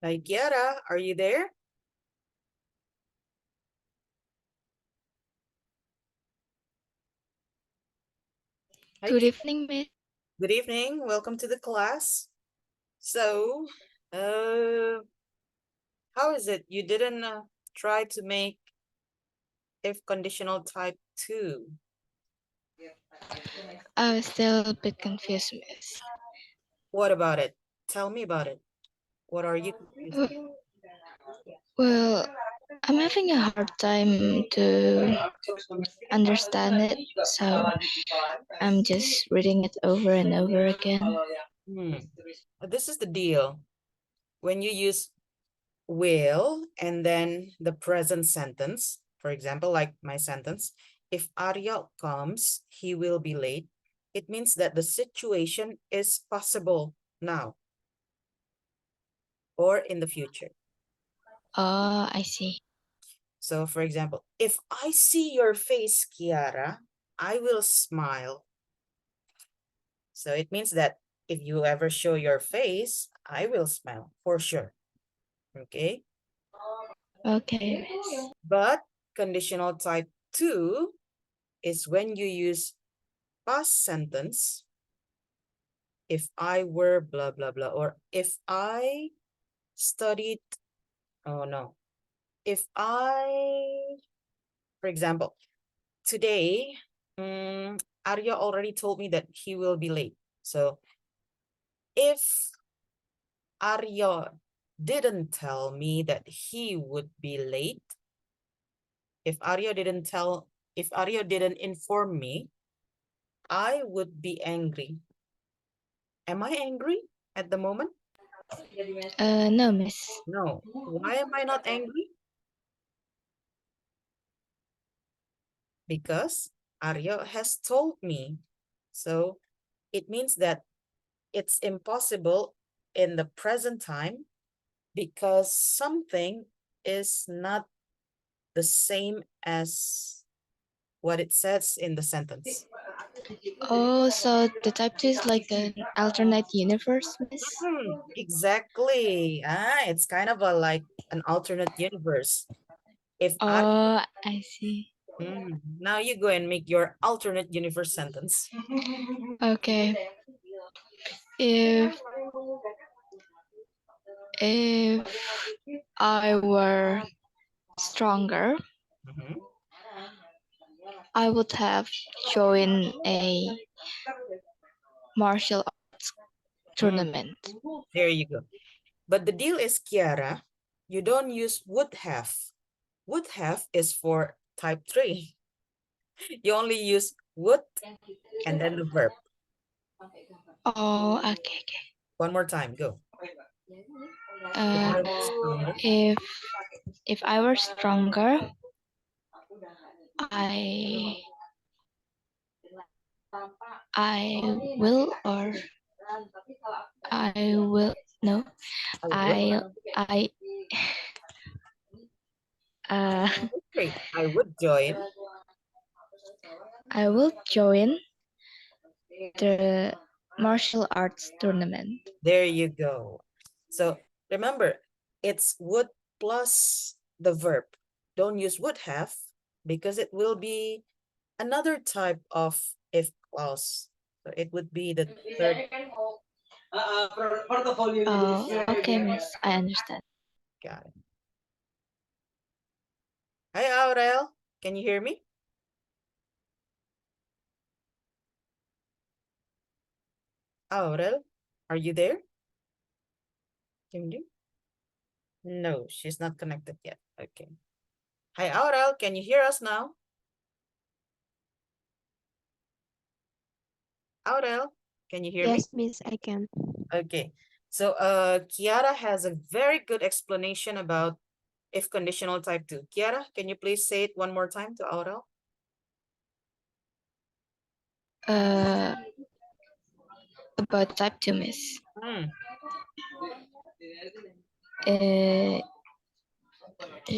Hi, Kiara, are you there? Hi, Good evening, Miss. good evening. Welcome to the class. So, uh, how is it? You didn't try to make if conditional type 2. I was still a bit confused, Miss. What about it? Tell me about it. What are you confused with? W- Well, I'm having a hard time to understand it, so I'm just reading it over and over again. Hmm. This is the deal. When you use will and then the present sentence, for example, like my sentence, if Arya comes, he will be late. It means that the situation is possible now or in the future. Oh, I see. So for example, if I see your face, Kiara, I will smile. So it means that if you ever show your face, I will smile for sure. Okay. Okay, Miss. But conditional type 2 is when you use past sentence. If I were blah, blah, blah, or if I studied, oh no. If I, for example, today, Arya already told me that he will be late. So if Arya didn't tell me that he would be late, if Arya didn't inform me, I would be angry. Am I angry at the moment? No, Miss. No. Why am I not angry? Because Arya has told me. So it means that it's impossible in the present time because something is not the same as what it says in the sentence. Oh, so the type 2 is like an alternate universe, Miss? Exactly. It's kind of like an alternate universe. If Arya, Oh, I see. now you go and make your alternate universe sentence. Okay. If if I were stronger, Mhm. I would have joined a martial arts Mm, tournament. there you go. But the deal is, Kiara, you don't use would have. Would have is for type 3. You only use would and then the verb. Oh, okay, okay. One more time, go. If Uh, I were stronger. if if I were stronger, I I will or I will no I would. I uh Great. I would join. I will join the martial arts tournament. There you go. So remember, it's would plus the verb. Don't use would have because it will be another type of if clause. So it would be the third. Oh, okay, Miss. I understand. Got it. Hi, Aurel. Can you hear me? Aurel, are you there? Can you? No, she's not connected yet. Okay. Hi, Aurel. Can you hear us now? Aurel, can you hear me? Yes, Miss, I can. Okay. So Kiara has a very good explanation about if conditional type 2. Kiara, can you please say it one more time to Aurel? Uh, about type 2, Miss. Hmm. Uh,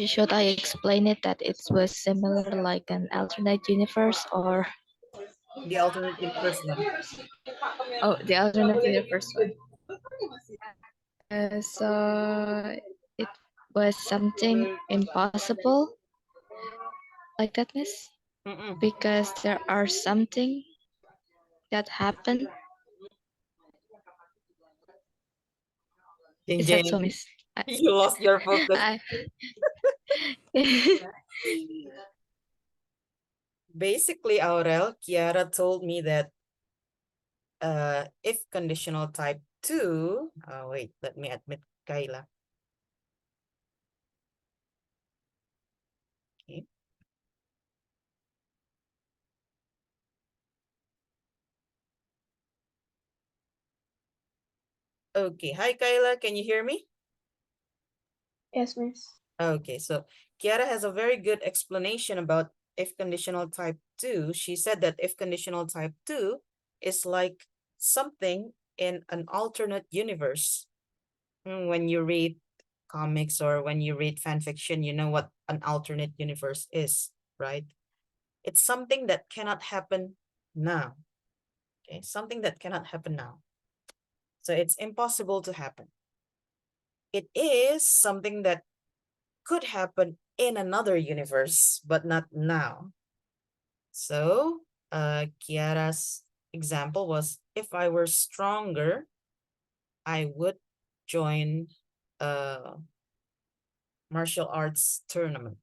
should I explain it that it was similar like an alternate universe or The alternate universe one. oh the alternate universe one? It was something impossible like that, miss? Mm-mm. Because there are something that happened. Jing Is that so, Jing, miss? you lost your focus. I Basically, Aurel, Kiara told me that if conditional type 2, wait, let me admit Kayla. Okay. Okay, hi Kayla, can you hear me? Yes, miss. Okay, so Kiara has a very good explanation about if conditional type 2. She said that if conditional type 2 is like something in an alternate universe. When you read comics or when you read fan fiction, you know what an alternate universe is, right? It's something that cannot happen now. Okay, something that cannot happen now. So it's impossible to happen. It is something that could happen in another universe, but not now. So Kiara's example was, if I were stronger, I would join a martial arts tournament.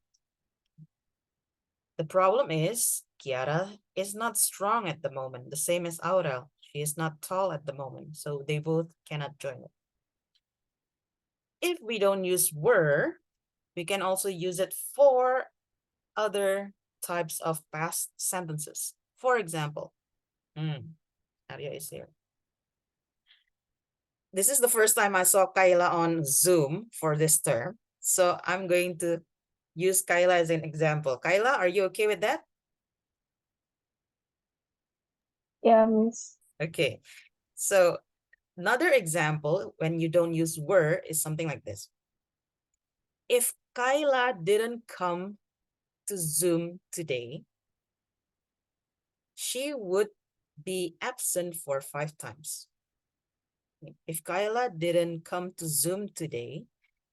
The problem is Kiara is not strong at the moment, the same as Aurel. She is not tall at the moment, so they both cannot join it. If we don't use were, we can also use it for other types of past sentences. For example, Arya is here. This is the first time I saw Kayla on Zoom for this term. So I'm going to use Kayla as an example. Kayla, are you okay with that? Yeah, miss. Okay. So another example when you don't use were is something like this. If Kayla didn't come to Zoom today, she would be absent for 5 times. If Kayla didn't come to Zoom today,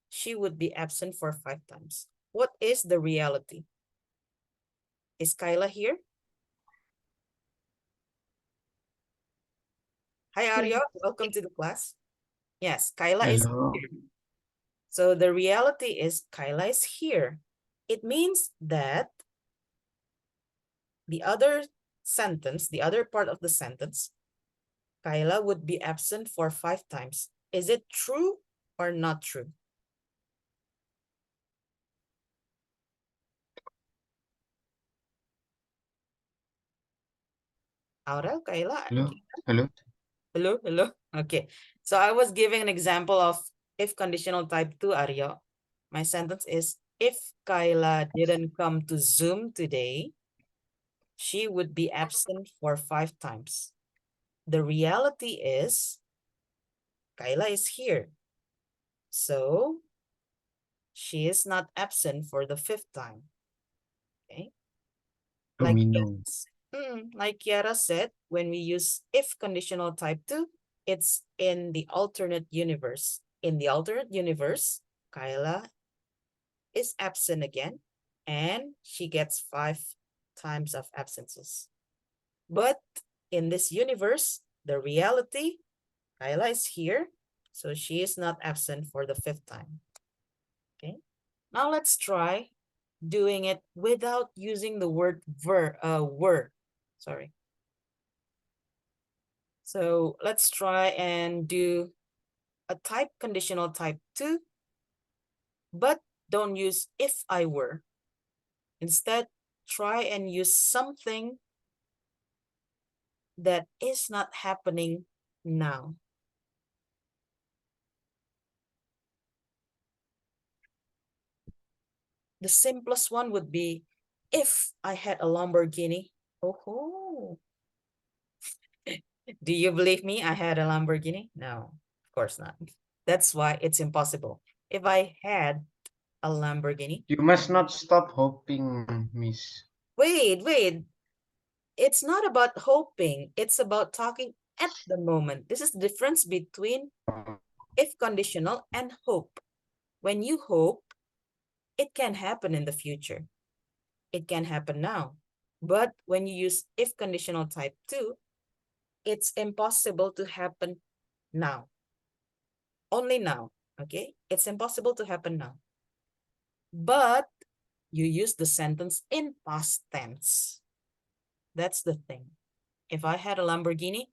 she would be absent for 5 times. What is the reality? Is Kayla here? Hi, Arya. Yes. Welcome to the class. Yes, Kayla is Hello. here. So the reality is Kayla is here. It means that the other sentence, the other part of the sentence, Kayla would be absent for 5 times. Is it true or not true? Aurel, Kayla? Hello. Hello. Hello, hello. Okay. So I was giving an example of if conditional type 2, Arya. My sentence is, if Kayla didn't come to Zoom today, she would be absent for 5 times. The reality is Kayla is here. So she is not absent for the 5th time. Okay. Like, Domino. like Kiara said, when we use if conditional type 2, it's in the alternate universe. In the alternate universe, Kyla is absent again, and she gets 5 times of absences. But in this universe, the reality, Kyla is here, so she is not absent for the 5th time. Okay, now let's try doing it without using the word were. Sorry. So let's try and do a type conditional type 2, but don't use if I were. Instead, try and use something that is not happening now. The simplest one would be, if I had a Lamborghini. Oh, do you believe me? I had a Lamborghini? No, of course not. That's why it's impossible. If I had a Lamborghini. You must not stop hoping, Miss. Wait. It's not about hoping. It's about talking at the moment. This is the difference between if conditional, and hope. When you hope, it can happen in the future. It can happen now. But when you use if conditional type 2, it's impossible to happen now. Only now, okay? It's impossible to happen now. But you use the sentence in past tense. That's the thing. If I had a Lamborghini,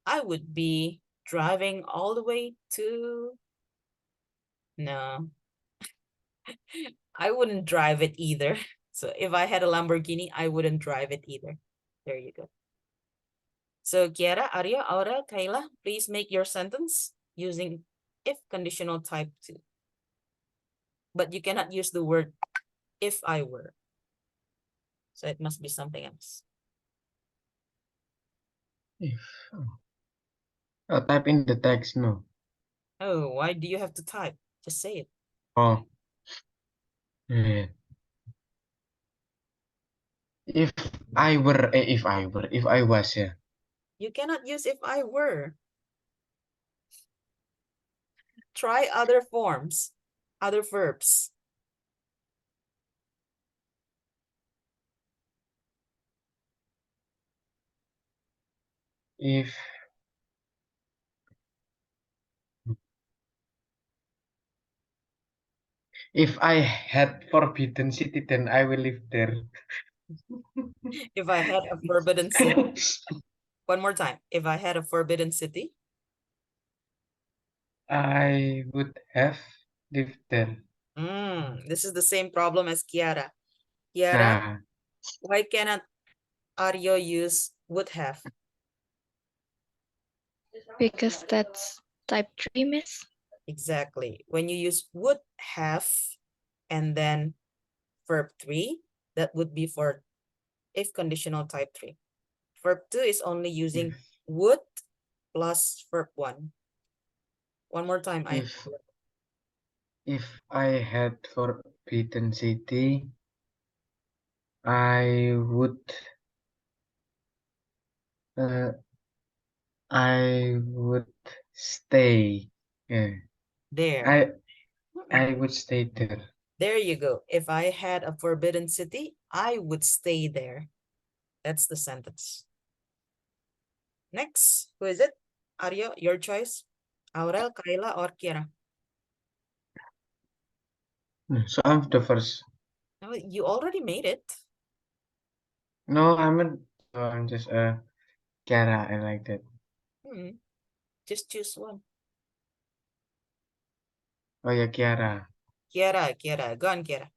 I would be driving all the way to... No, I wouldn't drive it either. So if I had a Lamborghini, I wouldn't drive it either. There you go. So Kiara, Arya, Aura, Kayla, please make your sentence using if conditional type 2. But you cannot use the word if I were. So it must be something else. If type in the text, no. Oh, why do you have to type? Just say it. Oh. Yeah. If I were, if I was, yeah. You cannot use if I were. Try other forms, other verbs. If I had forbidden city, then I will live there. If I had a forbidden city. One more time. If I had a forbidden city. I would have lived there. This is the same problem as Kiara. Kiara, why cannot Aryo use would have? Because that's type 3, miss. Exactly. When you use would have and then verb 3, that would be for if conditional type 3. Verb 2 is only using would plus verb 1. One more time. If I had forbidden city, I would stay. Yeah. There. I would stay there. There you go. If I had a forbidden city, I would stay there. That's the sentence. Next, who is it? Aryo, your choice. Aurel, Kayla, or Kira? So I'm the first. Oh, you already made it. No, I'm just Kiara. I like that. Just choose one. Oh yeah, Kiara. Kiara. Go on, Kiara.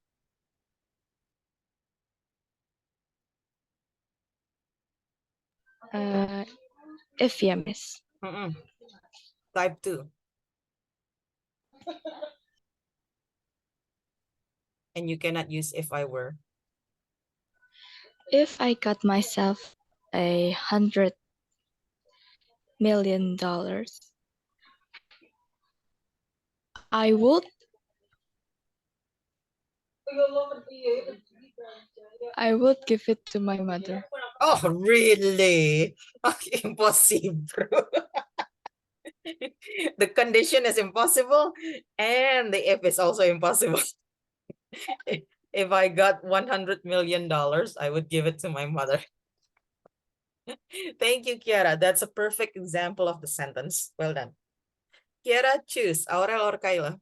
If, yeah, miss. Type 2. And you cannot use if I were. If I got myself $100 million, I would give it to my mother. Oh, really? Impossible. The condition is impossible and the if is also impossible. If I got $100 million, I would give it to my mother. Thank you, Kiara. That's a perfect example of the sentence. Well done. Kiara, choose Aurel or Kayla.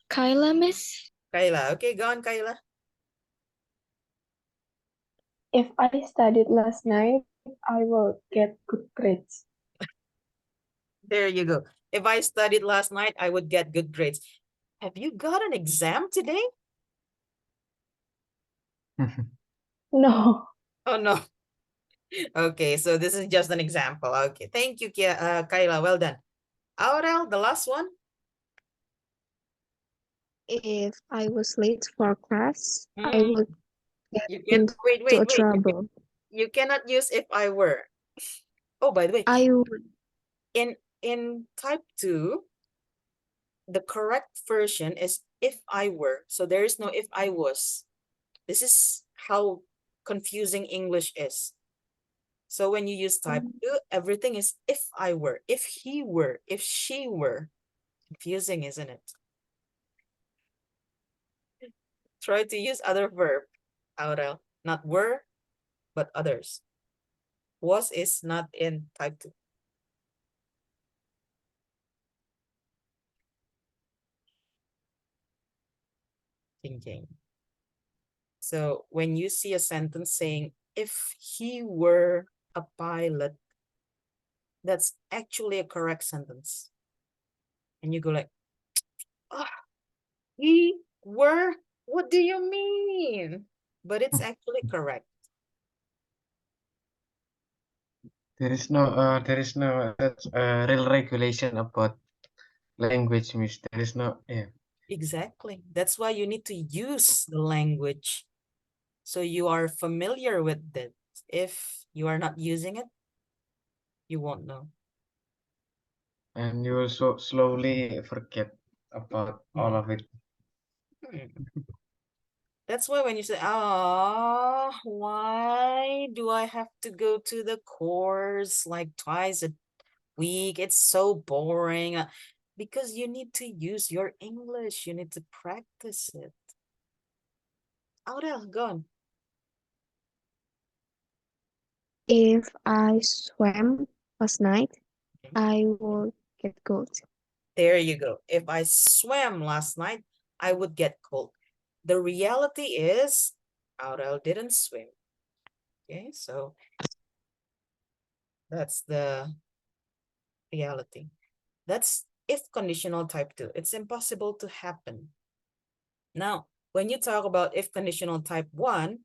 Kyla, miss? Kayla. Okay, go on, Kayla. If I studied last night, I will get good grades. There you go. If I studied last night, I would get good grades. Have you got an exam today? No. Oh, no. Okay, so this is just an example. Okay, thank you, Kayla. Well done. Aurel, the last one. If I was late for class, I would get You can into wait. trouble. You cannot use if I were. Oh, by the way, I would. in type 2, the correct version is if I were. So there is no if I was. This is how confusing English is. So when you use type 2, everything is if I were, if he were, if she were. Confusing, isn't it? Try to use other verb, Aurel. Not were, but others. Was is not in type 2. Thinking. So when you see a sentence saying, if he were a pilot, that's actually a correct sentence. And you go like, oh, he were, what do you mean? But it's actually correct. There is no real regulation about language, miss. There is no, yeah. Exactly. That's why you need to use the language so you are familiar with it. If you are not using it, you won't know. And you also slowly forget about all of it. That's why when you say, oh, why do I have to go to the course like twice a week? It's so boring. Because you need to use your English. You need to practice it. Aurel, go on. If I swam last night, I will get cold. There you go. If I swam last night, I would get cold. The reality is, Aurel didn't swim. Okay, so that's the reality. That's if conditional type 2. It's impossible to happen. Now, when you talk about if conditional type 1,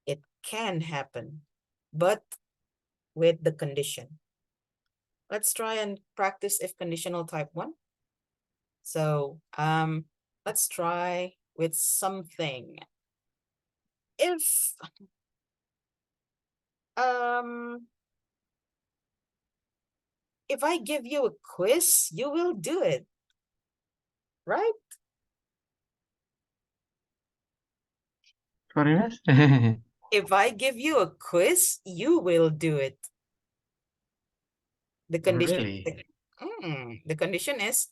it can happen, but with the condition. Let's try and practice if conditional type 1. So let's try with something. If if I give you a quiz, you will do it, right? Sorry, miss? If I give you a quiz, you will do it. The condition, Really? the condition is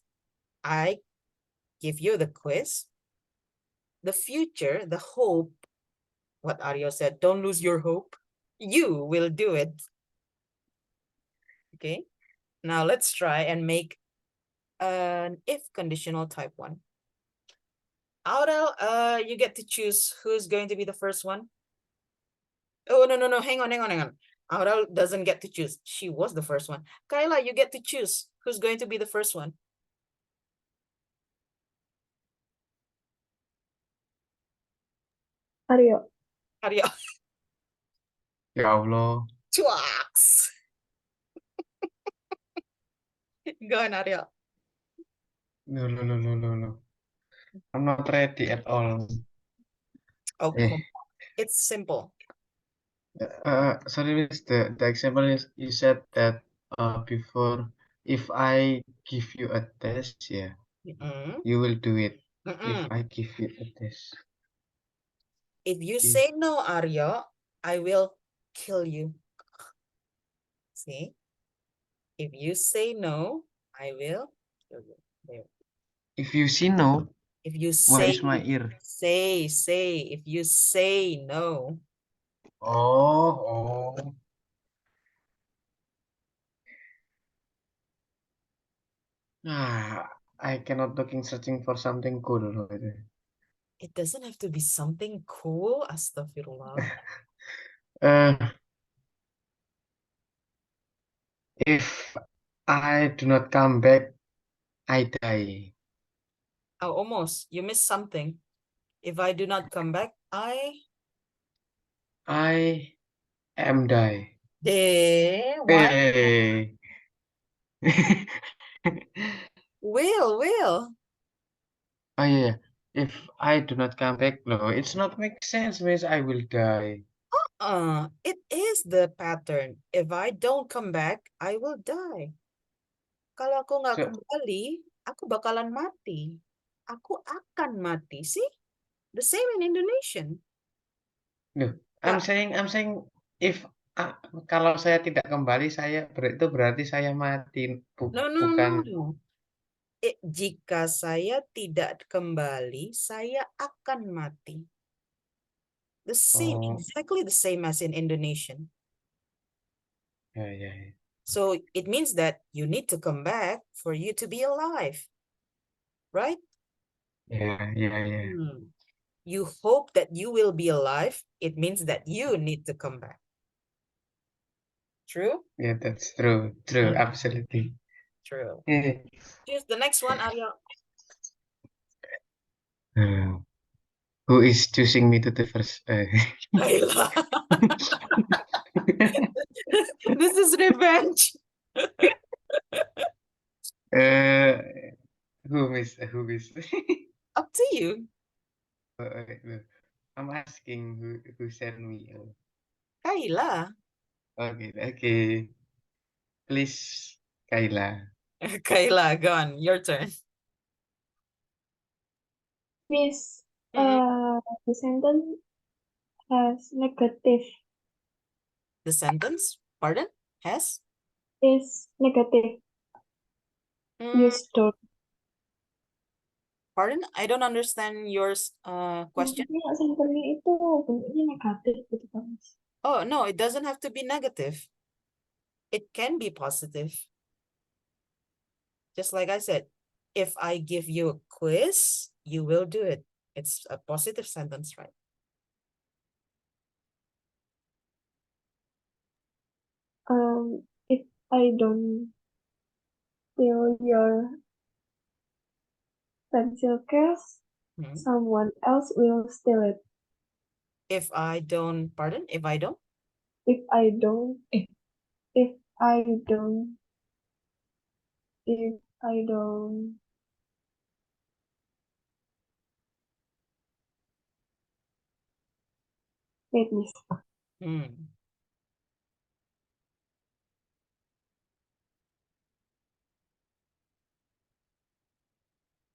I give you the quiz. The future, the hope, what Aryo said, don't lose your hope. You will do it. Okay. Now let's try and make an if conditional type 1. Aurel, you get to choose who's going to be the first one. Oh, no. Hang on. Aurel doesn't get to choose. She was the first one. Kyla, you get to choose who's going to be the first one. Aryo. Aryo. Ya Allah. Chuaks. Go on, Aryo. No. I'm not ready at all. Oh, Eh. come on. It's simple. Sorry, miss. The example is you said that before, if I give you a test, yeah, you will do it. If I give you a test. If you say no, Aryo, I will kill you. See? If you say no, I will kill you. There. If you see no, If you where say, is my ear? say, if you say no. Oh. I cannot looking searching for something cool. It doesn't have to be something cool. Astaghfirullah. If I do not come back, I die. Oh, almost. You missed something. If I do not come back, I am die. Why? Hey. Will. Oh yeah. If I do not come back, no, it's not make sense, miss. I will die. It is the pattern. If I don't come back, I will die. Kalau aku nggak So, kembali, aku bakalan mati. Aku akan mati. See? The same in Indonesian. no, I'm saying if Kalau saya tidak kembali, itu berarti saya mati, No, no, bukan. no. Jika saya tidak kembali, saya akan mati. The same, exactly the same as in Indonesian. Ya, ya, ya. So it means that you need to come back for you to be alive, right? Ya, ya, ya. You hope that you will be alive. It means that you need to come back. True? Yeah, that's true. True, absolutely. True. Yeah. Here's the next one, Arya. Who is choosing me to the first? Ayla. This is revenge. Who is? Up to you. I'm asking who sent me. Kayla. Okay. Please, Kayla. Kayla, go on. Your turn. Miss, the sentence has negative. The sentence, pardon, Is negative. Use don't. Pardon? I don't understand your question. Maksudnya sentennya itu bentuknya negatif gitu kan, Miss. Oh, no, it doesn't have to be negative. It can be positive. Just like I said, if I give you a quiz, you will do it. It's a positive sentence, right? If I don't steal your pencil case, someone else will steal it. If I don't, pardon, if I don't? If I don't, if I don't, wait, Miss.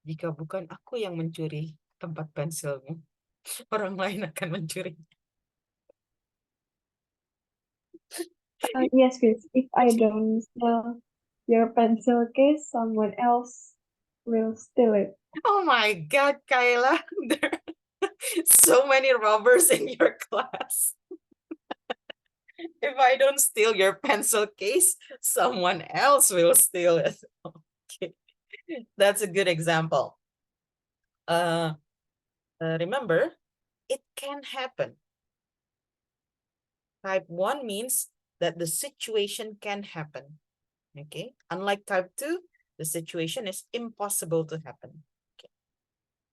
Jika bukan aku yang mencuri tempat pensilmu, orang lain akan mencuri. Yes, Miss. If I don't steal your pencil case, someone else will steal it. Oh my God, Kayla. There are so many robbers in your class. If I don't steal your pencil case, someone else will steal it. Okay. That's a good example. Remember, it can happen. Type 1 means that the situation can happen. Okay. Unlike type 2, the situation is impossible to happen. Okay.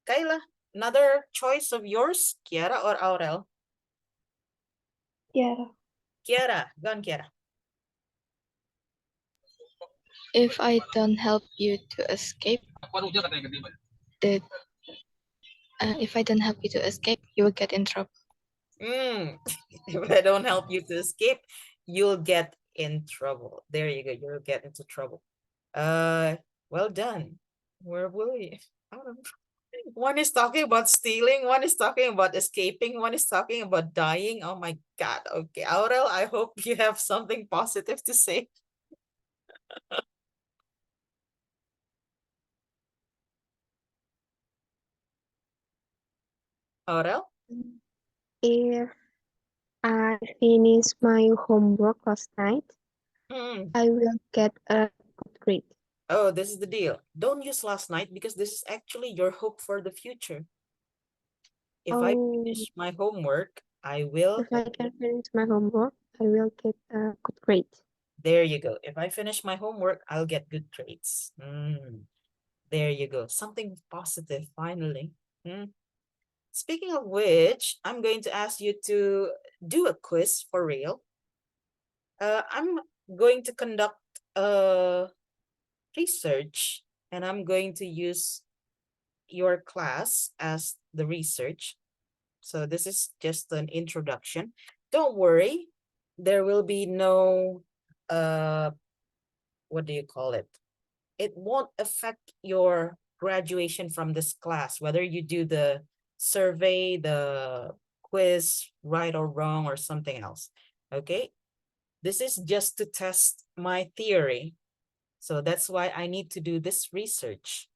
Kayla, another choice of yours, Kiara or Aurel? Kiara. Kiara, go on, Kiara. If I don't help you to escape, if I don't help you to escape, you will get in trouble. If I don't help you to escape, you'll get in trouble. There you go. You'll get into trouble. Well done. Where will you? I don't know. One is talking about stealing, one is talking about escaping, one is talking about dying. Oh my God. Okay, Aurel, I hope you have something positive to say. Aurel? If I finish my homework last night, I will get a good grade. Oh, this is the deal. Don't use last night because this is actually your hope for the future. If I finish my homework, I will. If I can finish my homework, I will get a good grade. There you go. If I finish my homework, I'll get good grades. There you go. Something positive, finally. Speaking of which, I'm going to ask you to do a quiz for real. I'm going to conduct a research and I'm going to use your class as the research. So this is just an introduction. Don't worry, there will be no, what do you call it? It won't affect your graduation from this class, whether you do the survey, the quiz, right or wrong, or something else. Okay, This is just to test my theory. So that's why I need to do this research.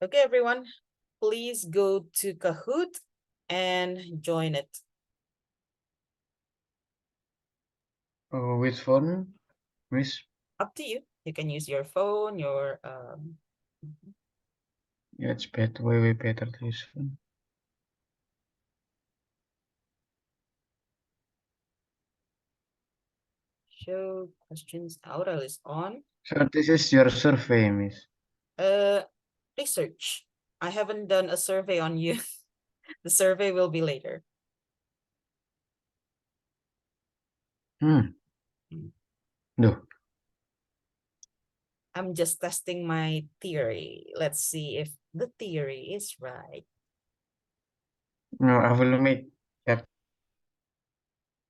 Okay, everyone, please go to Kahoot and join it. Which phone, Miss? Up to you. You can use your phone, your Yeah, it's better, way better to use phone. show questions. Aural is on. So this is your survey, Miss. Research. I haven't done a survey on you. The survey will be later. No. I'm just testing my theory. Let's see if the theory is right. No, I will make that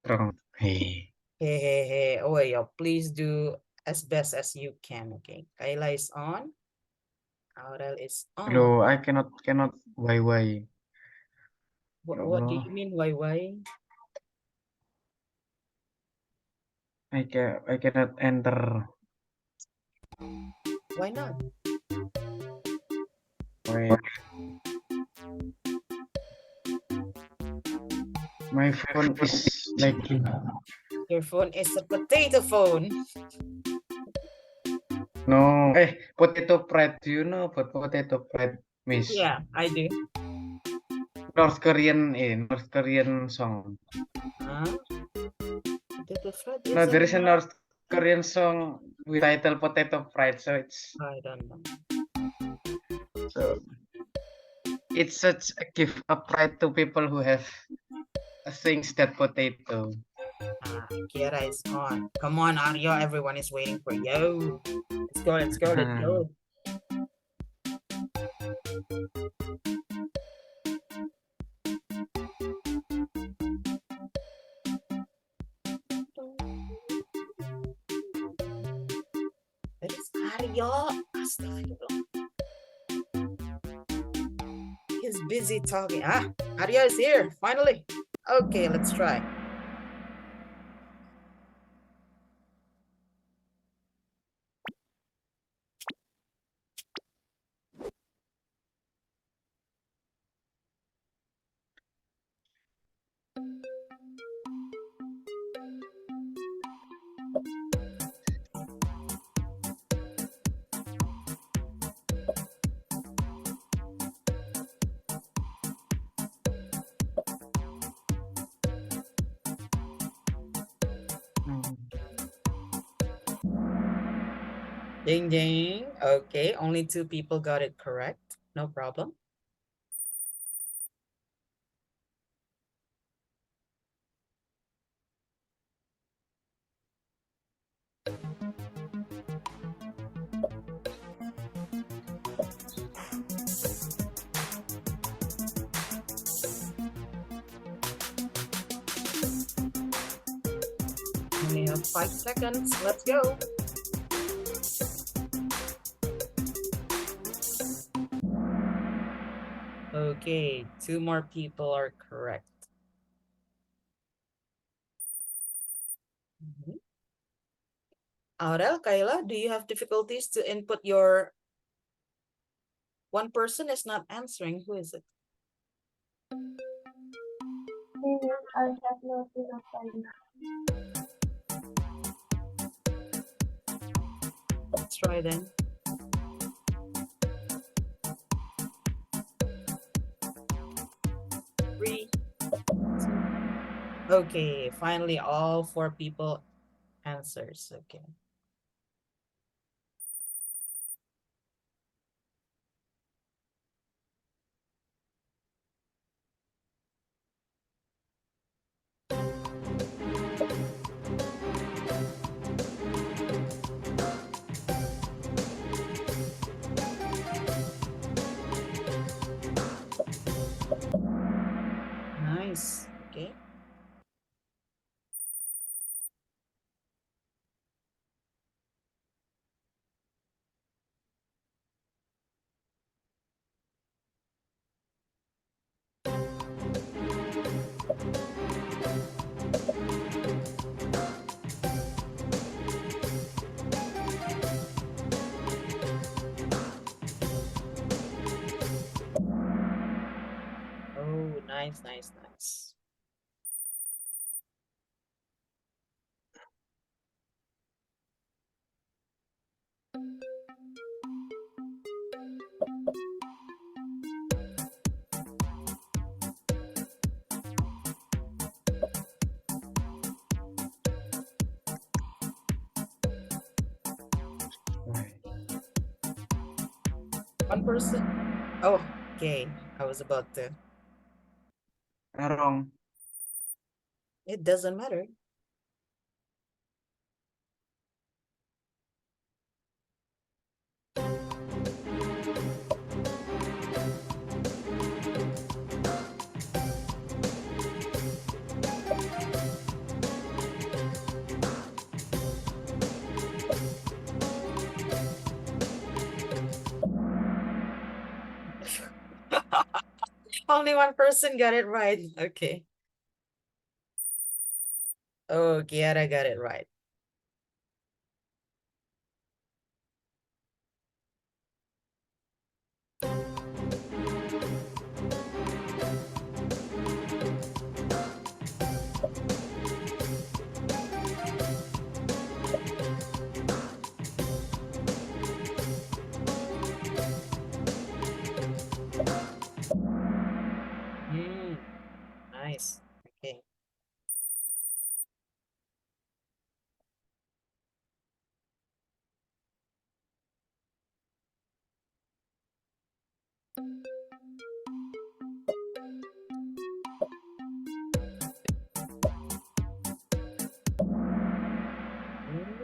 wrong. Hey. Hey. Oh, yeah, please do as best as you can. Okay. Kayla is on. Aurel is on. No, I cannot why. What do you mean why? I cannot enter. Why not? Wait. My phone is lagging. Your phone is a potato phone. No, potato fried. Do you know about potato fried, Miss? Yeah, I do. North Korean song. Huh? Potato fried No, is there is a North Korean song with title Potato Fried, so I don't know. So it's such a gift of pride to people who have things that potato. Kiera is on. Come on, Aryo. Everyone is waiting for you. Let's go. That is Aryo. Astagfirullah. He's busy talking. Aryo is here, finally. Okay, let's try. Ding ding. Okay, only 2 people got it correct. No problem. Only have 5 seconds. Let's go. Okay, 2 more people are correct. Aurel, Kayla, do you have difficulties to input your... One person is not answering. Who is it? I have not enough time. Let's try then. Three. Okay, finally all 4 people answers. Okay. Nice. Okay. Nice, nice, nice. Right. One person. Oh, okay. I was about to. Wrong. It doesn't matter. Only one person got it right. Okay. Oh, Kiara got it right. Nice. Okay.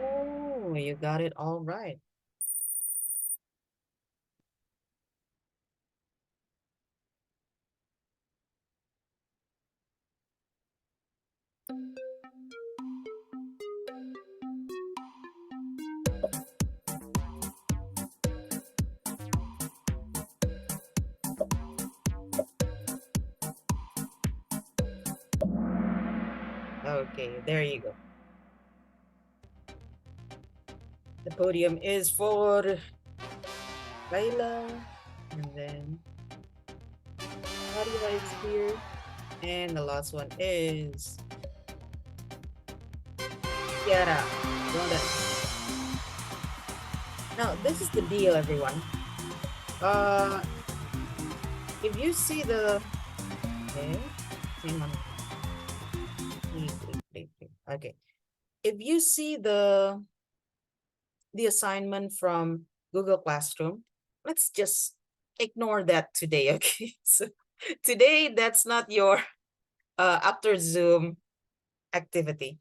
Oh, you got it all right. Okay, there you go. The podium is for Layla, and then Nadia is here, and the last one is Kiara. Well done. Now, this is the deal, everyone. If you see the... Okay, hang on. Okay. If you see the assignment from Google Classroom, let's just ignore that today, okay? So today, that's not your after Zoom activity.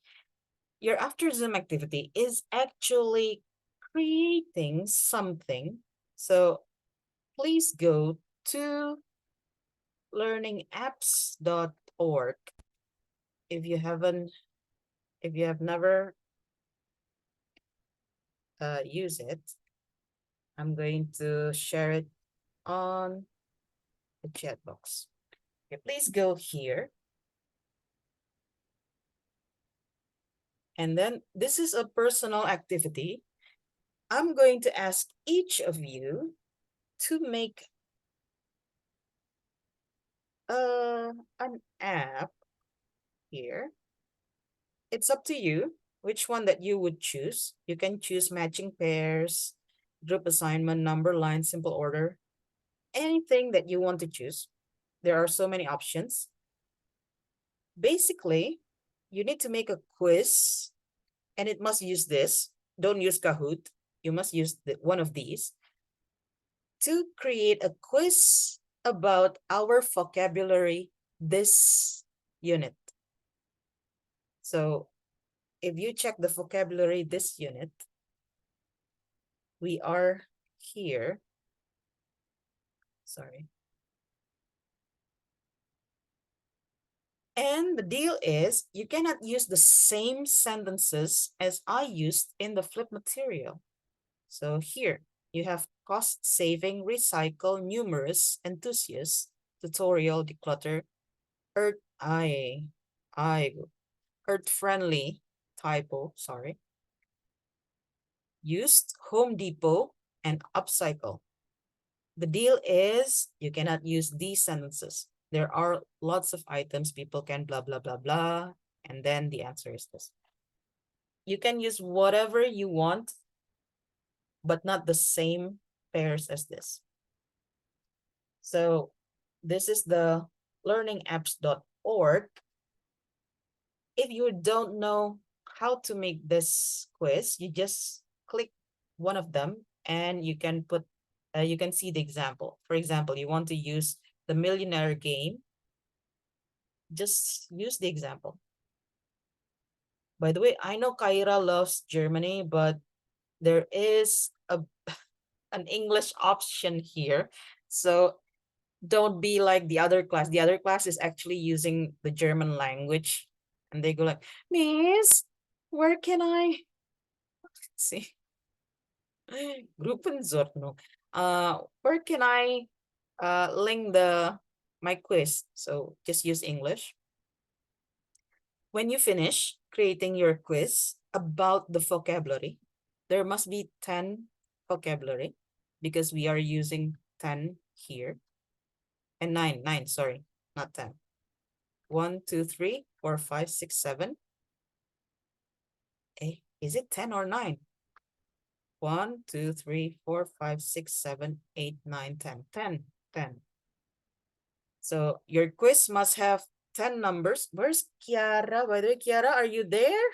Your after Zoom activity is actually creating something. So please go to learningapps.org. If you have never used it, I'm going to share it on the chat box. Okay, please go here. And then this is a personal activity. I'm going to ask each of you to make an app here. It's up to you which one that you would choose. You can choose matching pairs, group assignment, number line, simple order, anything that you want to choose. There are so many options. Basically, you need to make a quiz, and it must use this. Don't use Kahoot. You must use one of these to create a quiz about our vocabulary this unit. So if you check the vocabulary this unit, we are here. Sorry. And the deal is you cannot use the same sentences as I used in the flip material. So here you have cost saving, recycle, numerous, enthusiast, tutorial, declutter, earth, earth friendly, typo, sorry, used, Home Depot, and upcycle. The deal is you cannot use these sentences. there are lots of items people can blah, blah, blah, blah. And then the answer is this. You can use whatever you want, but not the same pairs as this. So this is the learningapps.org. If you don't know how to make this quiz, you just click one of them and you can put, you can see the example. For example, you want to use the millionaire game. Just use the example. By the way, I know Kaira loves Germany, but there is an English option here. So don't be like the other class. The other class is actually using the German language. And they go like, Miss, where can I see? Gruppenordnung. Where can I link my quiz? So just use English. When you finish creating your quiz about the vocabulary, there must be 10 vocabulary because we are using 10 here. And nine, sorry, not 10. 1, 2, 3, 4, 5, 6, 7. Is it 10 or 9? 1, 2, 3, 4, 5, 6, 7, 8, 9, 10. 10. So your quiz must have 10 numbers. Where's Kiara? By the way, Kiara, are you there?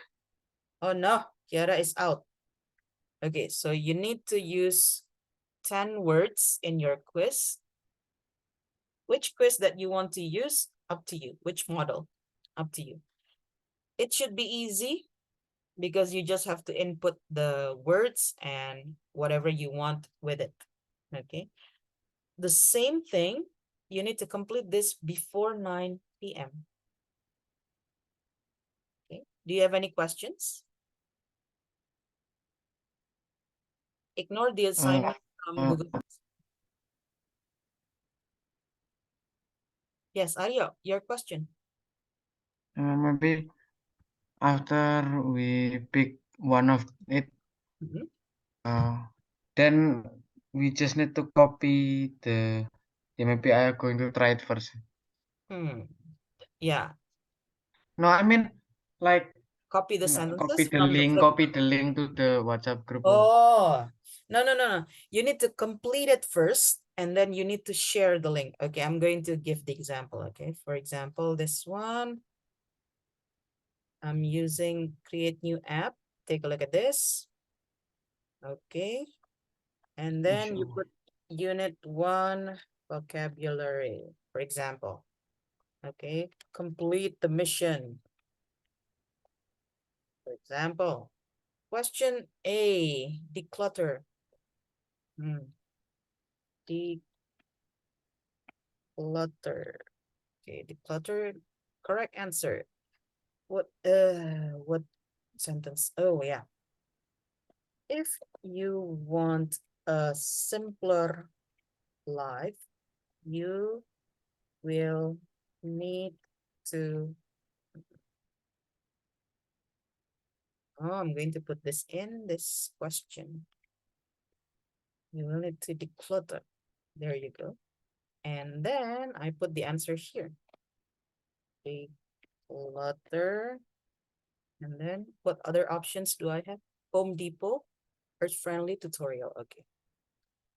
Oh no, Kiara is out. Okay, so you need to use 10 words in your quiz. Which quiz that you want to use? Up to you. Which model? Up to you. It should be easy because you just have to input the words and whatever you want with it. Okay. The same thing, you need to complete this before 9 p.m. Okay. Do you have any questions? Ignore the assignment from Google. Yes, Aryo, your question. Maybe after we pick one of it, then we just need to copy the. Yeah, maybe I am going to try it first. Yeah. No, I mean like copy the sentences. Copy the link to the WhatsApp group. Oh, no. You need to complete it first, and then you need to share the link. Okay, I'm going to give the example. Okay, for example, this one. I'm using create new app. Take a look at this. Okay. And then you put unit 1 vocabulary, for example. Okay. Complete the mission. For example, question A, declutter. Declutter. Okay, declutter. Correct answer. What sentence? Oh yeah. If you want a simpler life, you will need to. Oh, I'm going to put this in this question. You will need to declutter. There you go. And then I put the answer here. Declutter. And then what other options do I have? Home Depot, Earth-friendly tutorial. Okay.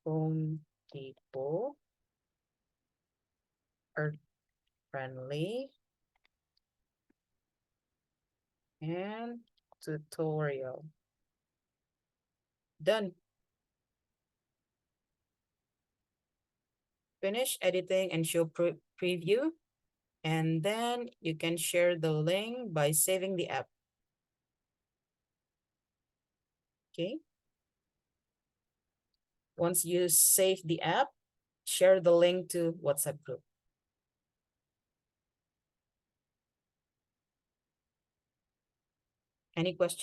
Home Depot, Earth-friendly, and tutorial. Done. Finish editing and show preview. And then you can share the link by saving the app. Okay. Once you save the app, share the link to WhatsApp group. Any questions?